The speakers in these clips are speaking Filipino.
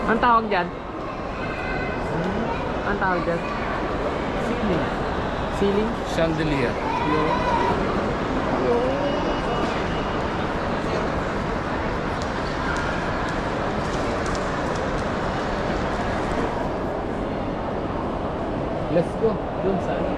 Ang tawag dyan? Ang tawag dyan? Ceiling. Ceiling? Chandelier. Let's go. Doon sa ano?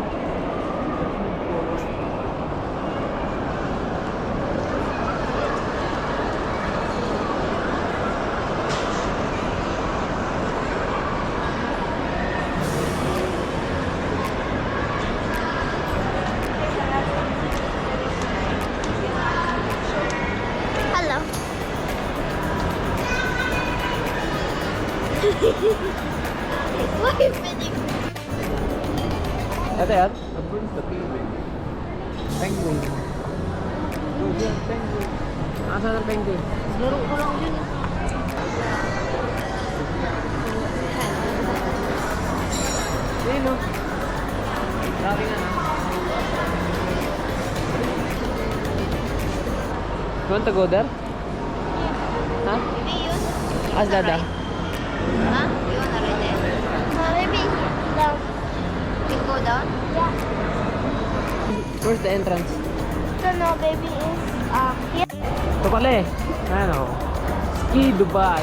Hello. Why are you pinning? Ito yan? Where's the penguin? Penguin. Penguin. Nasaan ang penguin? Laro ko lang yun. Ayun o. Dami na na. You want to go there? Huh? Maybe yun. Ask Dada. Huh? You wanna ride it? Maybe down. We go down? Yeah. Where's the entrance? No, baby is here. Ito pala eh. Ano? Ski Dubai.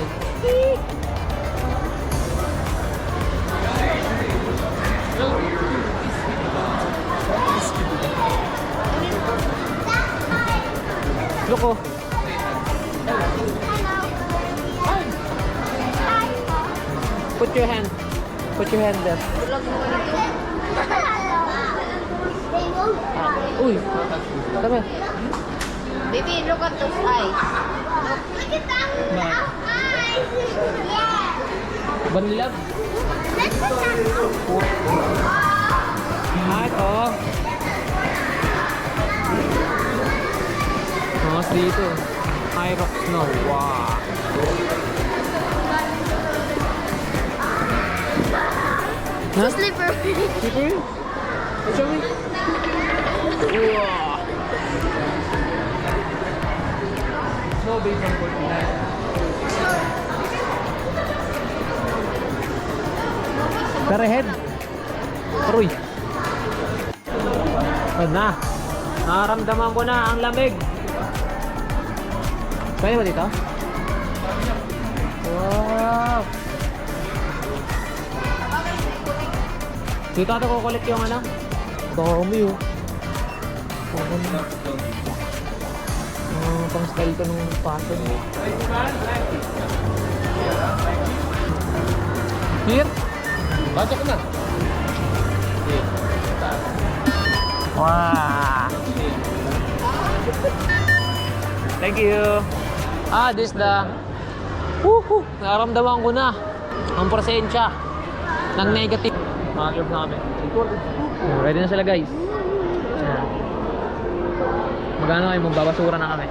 Look oh. Put your hand. Put your hand there. Uy. Dami. Baby, look at those eyes. Look at that eyes. Yeah. Banilab. Ah, ito. Mas dito. High rock snow. Wow. Huh? Slipper. Slipper? Show me. Wow. Snow based on 49. Tara head. Aroy. Ayan na. Nararamdaman ko na ang lamig. Kaya ba dito? Wow. Dito ito kukulit yung ano? Dami oh. Pang style ko nung pattern. Here? Pasok na. Wow. Thank you. Ah, this the woohoo. Nararamdaman ko na ang presensya ng negative. Makakilap na kami. Ready na sila guys. Ayan. Magano kayo, magbabasura na kami.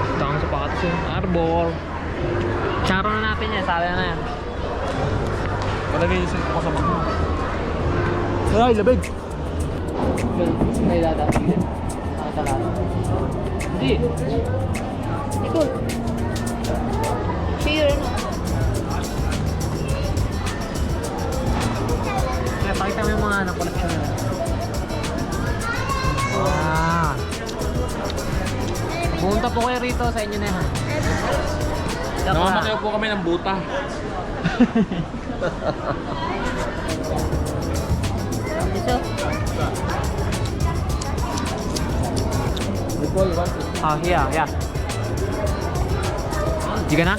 Ito ang sapatos yung arbor. Charo na natin yan, sala na yan. Malagay yung ko sa mga. Ay, labig! May dadating. Nakatalala. Hindi. Ikaw. Here, ano? Kaya pakita mo yung mga na-collection na. Wow! Pumunta po kayo rito sa inyo na yan. Namamakayo po kami ng buta. Ito. Ah, yeah. Di ka na?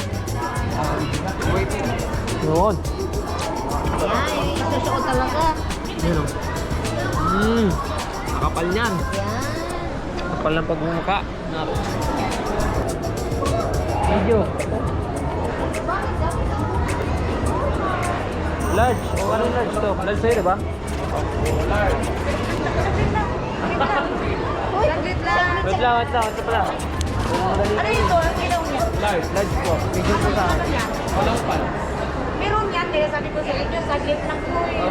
Yun. Yan, yung isusuot talaga. Yun o. Nakapal niyan. Yan. Kapal ng pagmumuka. Video. Large. O ano yung large to? Large sa'yo, diba? Saglit lang. Wait lang. Ito pala. Ano ito? Ang ilaw niya? Large po. Picture po sa akin. Walang pan. Meron yan, kaya sabi ko sa inyo, saglit lang po eh.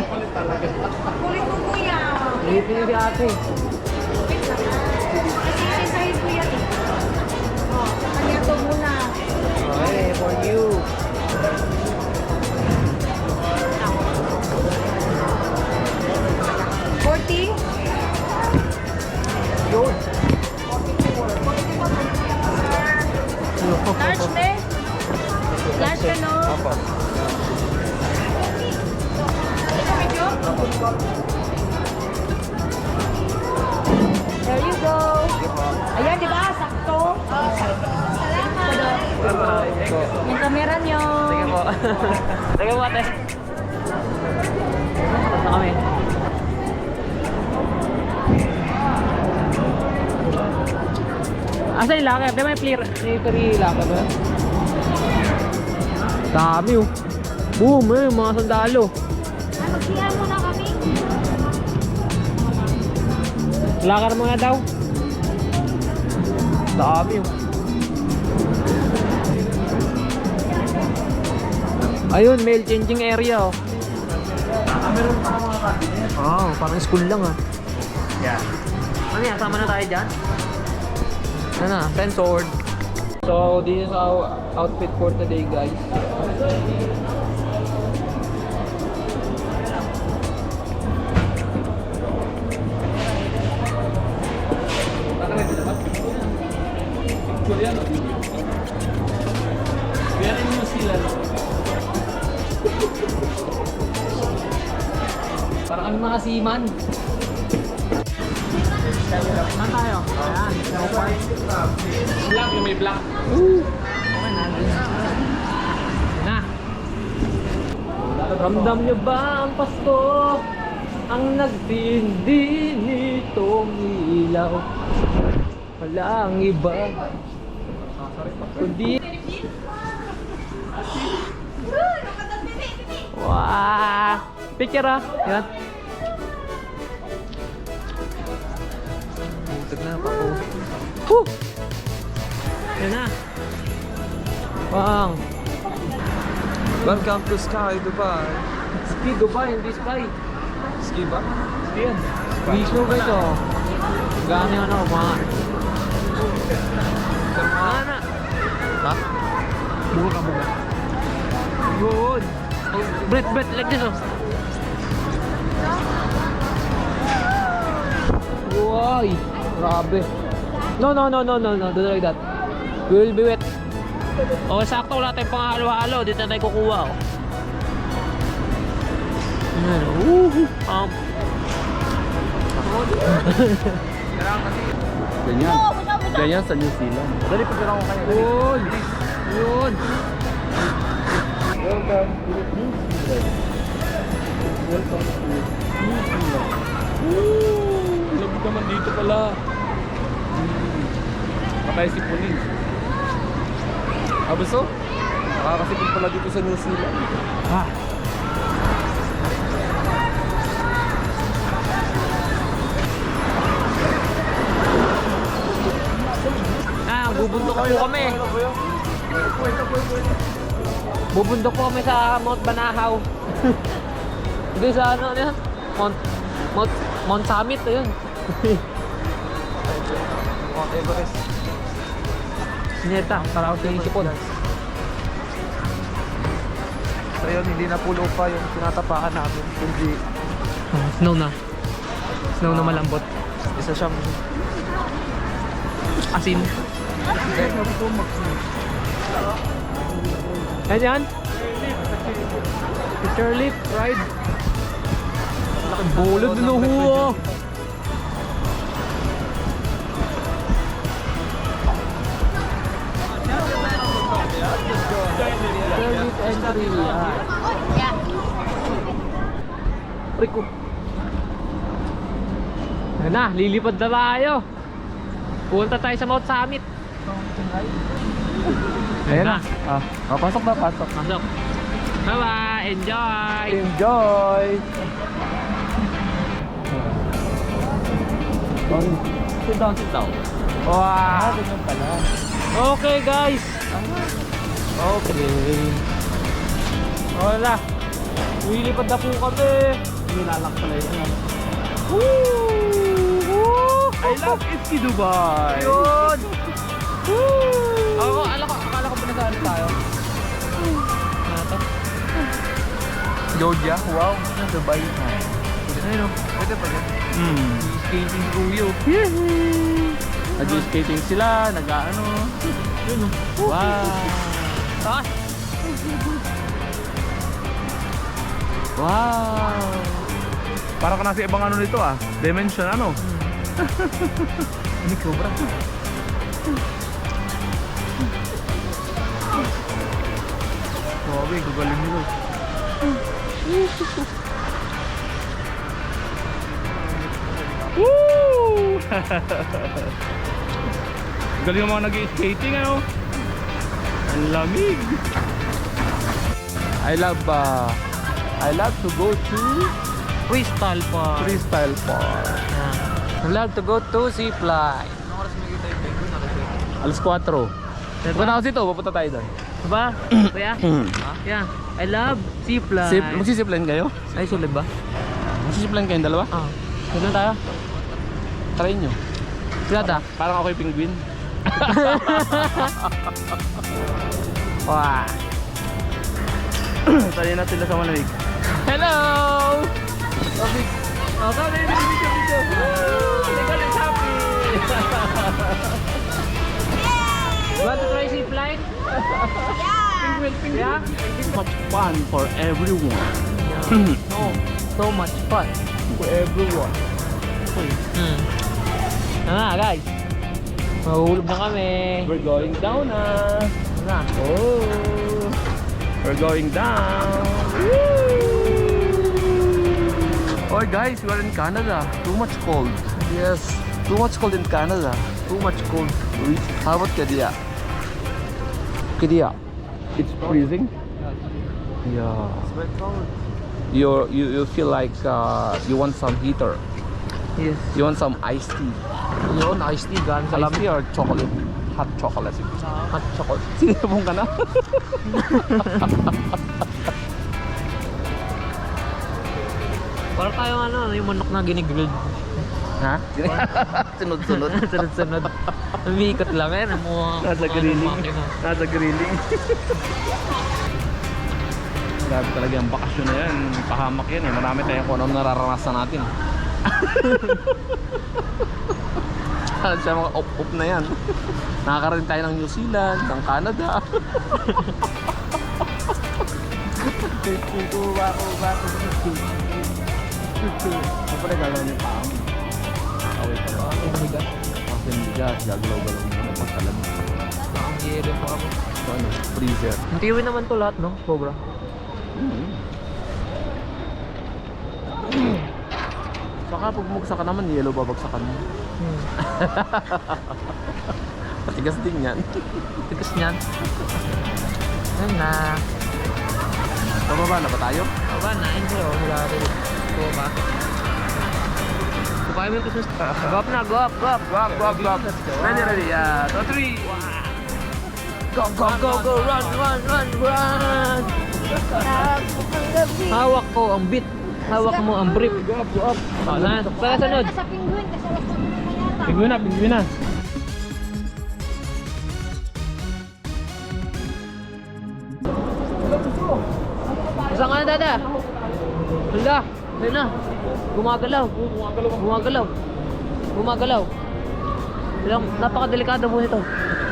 Kulit talaga. Kulit mo kuya. Lipin niyo si ate. Saglit lang. ko yan eh. Oh, sa kanya to muna. Okay, for you. $40? Yun. Large, be? Large ka, no? Apa. Ito, medyo? There you go. Ayan, di ba? Sakto. Salamat. Yung camera nyo. Sige po. Sige po, ate. Basta kami. Asa yung lakad? Di ba may free lakad ba? Dami oh. Boom eh, mga sandalo. Ay, magsihan muna kami. Lakad mo nga daw. Dami oh. Ayun, mail changing area oh. Meron pa mga cabinet. Oh, parang school lang ah. Yeah. Ano yan? Sama na tayo dyan? Ano na? Censored. So, this is our outfit for today, guys. Korean o video? We are in New Zealand. Parang kami mga seaman. Saan tayo? Ayan. Black, yung may black. Na. Ramdam nyo ba ang Pasko? Ang nagtindi nitong ilaw. Walang iba. Kundi... Wow! Picture ah! Yan. Butag na pa po. Woo! Yan na. Bang! Welcome to Sky Dubai. Ski Dubai, hindi Sky. Ski ba? Ski yan. Wisno ba ito? Gani ano, mga... Mana? Ha? Buka ka buka. Good. Breath, like this oh. Uy, grabe. No, don't like that. We will be wet. O, sakto wala tayong panghalo-halo. Dito na tayo kukuha oh. Ayan, Ganyan. Ganyan sa New Zealand. Dali pa ko kayo. Yun. Yun. Welcome to New Zealand. Welcome to New Zealand. Lamig naman dito pala. Patay si Punin. Abuso? Nakakasipin pala dito sa New Zealand. Ah. Bubundok po kami. Bubundok po kami sa Mount Banahaw. Hindi sa ano yan? Mount Summit ayun. Mount Everest. Sineta, para ako sa isipon. So yun, hindi na pulo pa yung tinatapaan namin. Kundi Snow na. Snow na malambot. isa siyang Asin. Ayan yan. Picture lift ride. Laki bulod na huwa. Service entry. Yeah. Rico. Ayan na, lilipad na tayo. Punta tayo sa Mount Summit. Ayan na. Pasok na, pasok. Masok. Bye-bye. Enjoy. Enjoy! Sit down, sit down. Wow. Okay, guys. Okay. Wala. Lilipad na po kami. Nilalak pala yun. Woo! Woo! Ay, love Iski Dubai. Yun! Akala ko pinasali tayo. Ano to? Georgia, wow. Dubai. Ayun o. Pwede pa yan. Skating kuyo. Nag-skating sila, nag-ano. Yun o. Wow. Taas! Wow. Parang ka nasa ibang ano nito ah. Dimension ano. Ini cobra. Grabe, gagaling nito. Woo! Galing yung mga nag-skating ano. Ang lamig. I love to go to Crystal Park. Crystal Park. I love to go to Zipline. Anong oras may kita yung penguin? Alas 4. Punta ako dito, pupunta tayo doon. Diba? Kuya? Yeah. I love Zipline. Magsisipline kayo? Ay, sulit ba? Magsisipline kayong dalawa? Ah. Sino tayo? Try nyo. Siyata? Parang ako yung penguin. Wow. Tali na sila sa malamig. Hello! Topic. Oh, kami, video. Nicole is happy. You want to try Zipline? Yeah? Much fun for everyone. No, so much fun. For everyone. Guys. Mahulog na kami. We're going down na. Na. Oh. We're going down. Oh guys, we are in Canada. Too much cold. Yes. Too much cold in Canada. Too much cold. How about Kadia? Kadia. It's freezing. Yeah. It's very cold. You feel like you want some heater. Yes. You want some iced tea. Yun, iced tea. Gan sa Iced tea or chocolate? Hot chocolate. Hot chocolate. Sinipong ka na? Para tayong ano, yung manok na ginigrilled. Ha? Sunod-sunod. Sunod-sunod. Umiikot lang yan. Nasa grilling. Nasa grilling. Grabe talaga yung bakasyon na yan. Pahamak yan eh. Marami tayong kung anong nararanasan natin. Ano siya mga op-op na yan. Nakakaroon tayo ng New Zealand, ng Canada. Ano pala gagawin yung paa mo? Away pa lang. Kasi bigas, gagalaw-galaw mo naman pagkalag. Ang yelo po ako. So ano, freezer. Hintiwi naman to lahat, no? Cobra. Saka pag bumagsak ka naman, yellow babagsakan mo. Matigas din yan. Tigas niyan. Yan na. Pababa na ba tayo? Aba, nain sila. Wala rin. Go ba? Kupay mo yung Christmas. Go up na, go up, go up. Go up, go up, go up. Ready, ready. Yeah, 2, 3. Go, go, go, go. Run, run, run, run. Hawak ko ang beat. Hawak mo ang brief. Go up, go up. Oh, na. Para sunod. Sa penguin, kasi wala sa yata. Pingwin na, pingwin na. Saan ka na, dada? Hala. Ayun na. Gumagalaw. Gumagalaw. Gumagalaw. Ilang, napakadelikado po nito.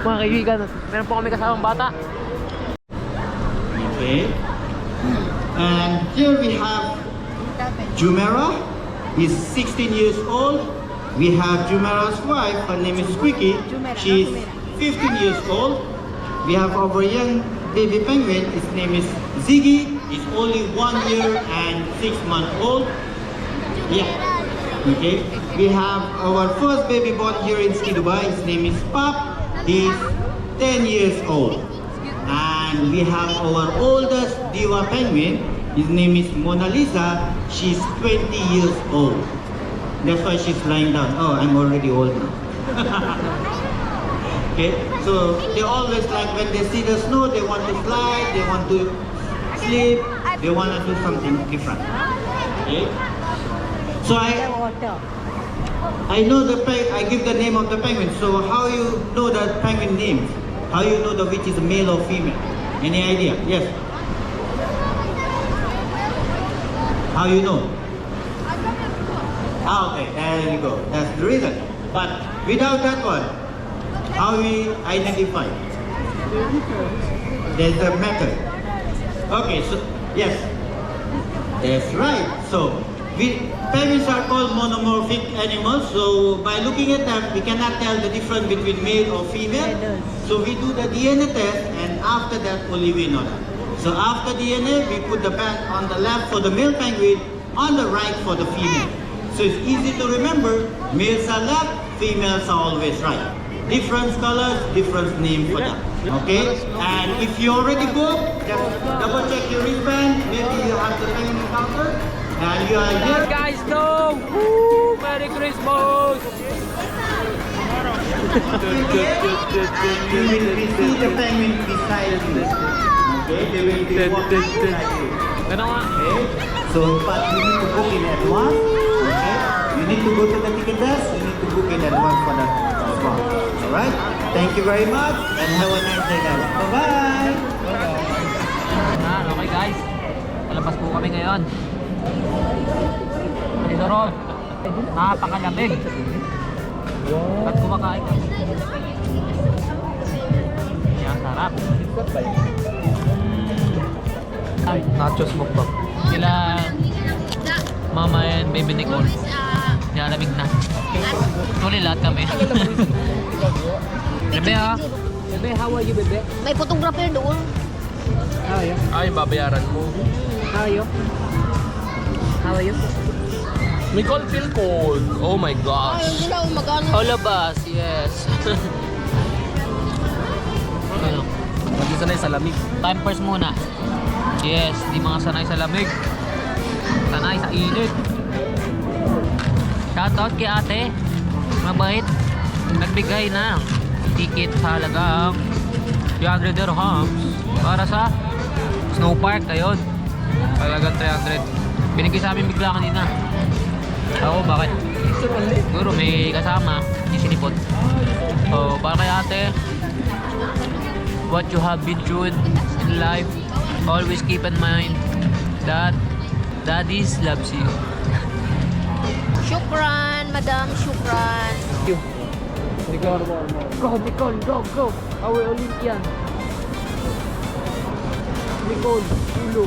Mga kaibigan, meron po kami kasamang bata. Okay. And here we have Jumeirah. He's 16 years old. We have Jumeirah's wife. Her name is Squeaky. She's 15 years old. We have our young baby penguin. His name is Ziggy. He's only 1 year and 6 months old. Yeah. Okay. We have our first baby born here in Ski Dubai. His name is Pop. He's 10 years old. And we have our oldest diva penguin. His name is Mona Lisa. She's 20 years old. That's why she's lying down. Oh, I'm already old now. Okay, so they always like when they see the snow, they want to slide, they want to sleep, they want to do something different. Okay, so I know I give the name of the penguin. So how you know the penguin name? How you know which is male or female? Any idea? Yes. How you know? Ah, okay, there you go. That's the reason. But without that one, how we identify? There's a method. Okay, so yes, that's right. So penguins are called monomorphic animals. So by looking at them, we cannot tell the difference between male or female. So we do the DNA test, and after that only we know that. So after DNA, we put the band on the left for the male penguin, on the right for the female. So it's easy to remember. Males are left, females are always right. Different colors, different name for them. Okay? And if you already go, just double check your wristband. Maybe you have the penguin encounter. And you are here. Guys, no! Woo! Merry Christmas! You will see the penguin beside you. Okay? They will be walking beside you. Ano nga? Okay? So, but you need to book in advance. Okay? You need to go to the ticket desk. You need to book in advance for that spot. Alright? Thank you very much and have a nice day guys. Bye-bye! Okay guys, palabas po kami ngayon. Dito Rob, napakalamig. At kumakain kami. Yan, sarap. Nachos mukbang. Sila Mama and Baby Nicole. Yan, lamig na. Tuloy lahat kami. Bebe ha? Bebe, how are you, Bebe? May photographer doon. How are you? Ay, babayaran mo. How are you? How are you? Nicole feel cold. Oh my Ay, gosh. hindi na umagano. All of us, yes. Ano? Hindi sanay sa lamig. Time first muna. Yes, di mga sanay sa lamig. Sanay sa init. Shoutout kay ate. Mabait. Nagbigay ng ticket sa halagang 300 dirhams para sa snow park. Ayun. Halagang 300. Binigay sa amin bigla kanina. Ako, bakit? Siguro may kasama. Hindi sinipot. So, para kay ate, what you have been through in life, always keep in mind that Daddy's loves you. Shukran, madam, shukran. Go, Nicole, go, go. Our Olympian. Nicole, ulo.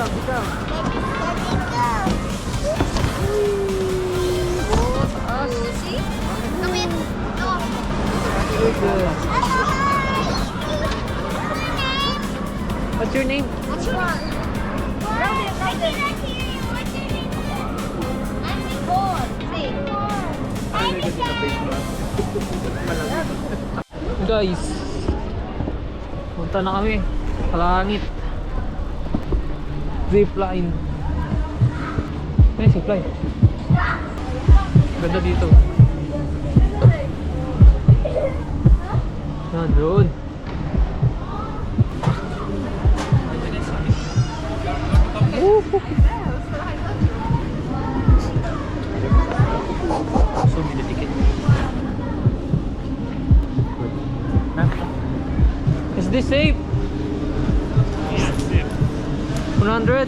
Bitaw. See? Come in. No. What's your name? What's your name? Right there. I'm Nicole. See? Guys, punta na kami sa langit. Zipline. Zipline. Ganda dito. Doon. So, binitikin. Is this safe? Yeah, safe. 100?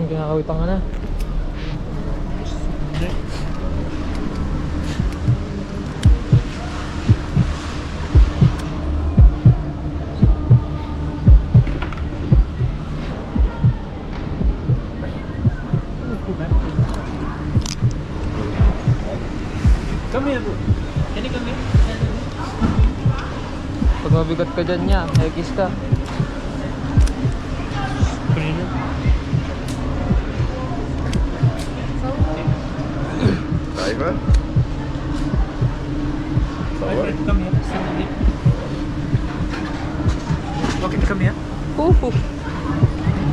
Kinakawitan ka na. Come here, bro. Can you come here? Pag mabigat ka dyan niya, hekis ka. like what? Come here. Okay, come here.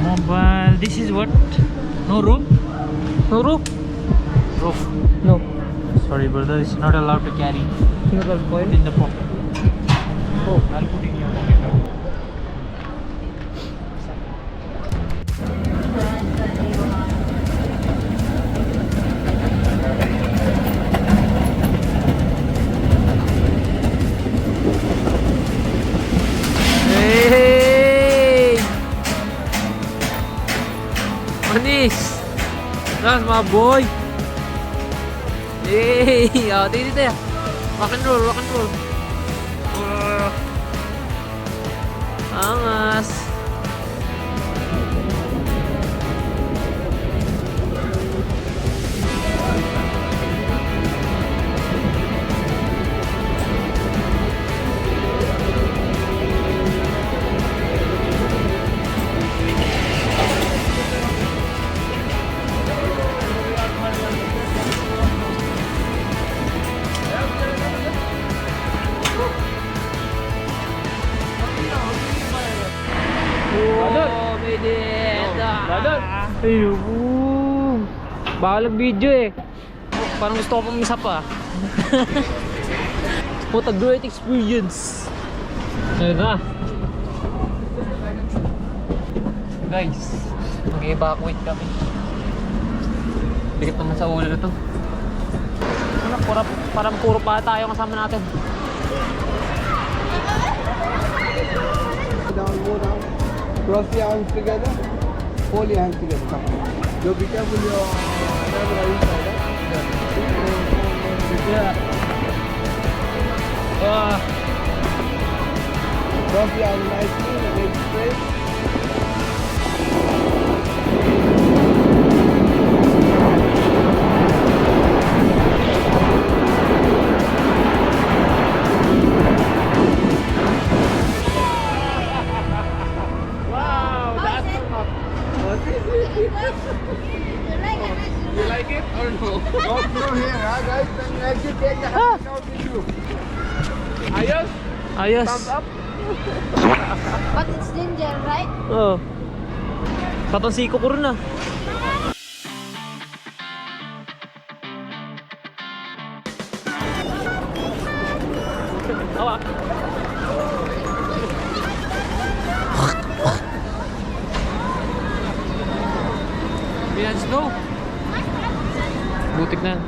Mobile. This is what? No roof? No roof? Roof. No. Sorry, brother. It's not allowed to carry. Put in the pocket. Oh, I'll put in your pocket. Hey! Manis! That's my boy! Hey! Oh, dito tayo. Rock and roll, rock and roll. Angas! Oh, may dito. Ayun. Bawal ang video eh. Parang gusto ko pang isa pa. What a great experience. Ayun na. Guys, mag-evacuate kami. Dikit naman sa ulo na to. Ano, parang puro pa tayo kasama natin. Down, go down. Cross your arms together. Hold your hands together. Come on. So be careful your camera inside. Yeah. Drop your arms nicely. Legs straight. You like it or no? Go through here, guys. And as you take the hands out with you. Ayos? Ayos. Thumbs up. But it's danger, right? Oo. Katong siko ko rin ah. Awa. Yan, snow. Butik na.